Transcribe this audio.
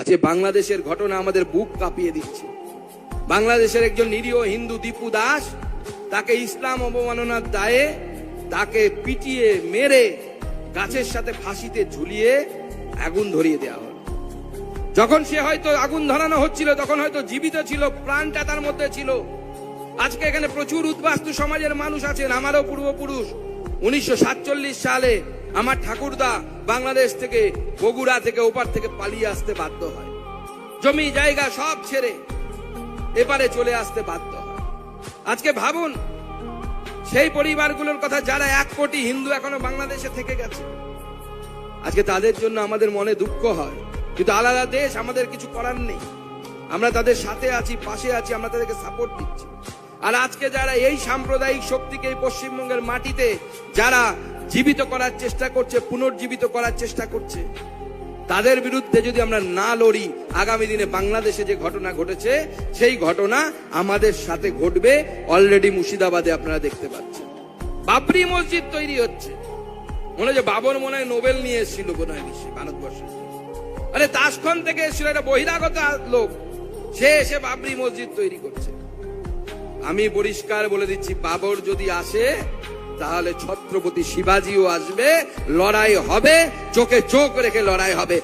আজকে বাংলাদেশের ঘটনা আমাদের বুক কাঁপিয়ে দিচ্ছে। বাংলাদেশের একজন নিরীহ হিন্দু দীপু দাস, তাকে ইসলাম অবমাননার দায়ে তাকে পিটিয়ে মেরে গাছের সাথে ফাঁসিতে ঝুলিয়ে আগুন ধরিয়ে দেওয়া হলো। যখন সে হয়তো আগুন ধরানো হচ্ছিল তখন হয়তো জীবিত ছিল, প্রাণটা তার মধ্যে ছিল। আজকে এখানে প্রচুর উদ্বাস্তু সমাজের মানুষ আছেন। আমারও পূর্বপুরুষ 1947 সালে আমার ঠাকুরদা বাংলাদেশ থেকে, বগুড়া থেকে, ওপার থেকে পালিয়ে আসতে বাধ্য হয়। জমি জায়গা সব ছেড়ে এপারে চলে আসতে বাধ্য হয়। আজকে ভাবুন সেই পরিবারগুলোর কথা, যারা 1 কোটি হিন্দু এখনো বাংলাদেশে থেকে গেছে। আজকে তাদের জন্য আমাদের মনে দুঃখ হয়, কিন্তু আলাদা দেশ, আমাদের কিছু করার নেই। আমরা তাদের সাথে আছি, পাশে আছি, আমরা তাদেরকে সাপোর্ট দিচ্ছি। আর আজকে যারা এই সাম্প্রদায়িক শক্তিকে এই পশ্চিমবঙ্গের মাটিতে যারা জীবিত করার চেষ্টা করছে, পুনর্জীবিত করার চেষ্টা করছে, তাদের বিরুদ্ধে যদি আমরা না লড়ি, আগামী দিনে বাংলাদেশে যে ঘটনা ঘটেছে সেই ঘটনা আমাদের সাথে ঘটবে। অলরেডি মুর্শিদাবাদে আপনারা দেখতে পাচ্ছেন বাবরি মসজিদ তৈরি হচ্ছে। মনে হয় বাবর মনে হয় নোবেল নিয়ে এসেছিল বোধ হয় ভারতবর্ষে। আরে তাসখন থেকে এসেছিল, একটা বহিরাগত লোক, সে এসে বাবরি মসজিদ তৈরি করছে। আমি পরিষ্কার বলে দিচ্ছি, বাবর যদি আসে তাহলে ছত্রপতি শিবাজিও আসবে, লড়াই হবে, চোখে চোখ রেখে লড়াই হবে।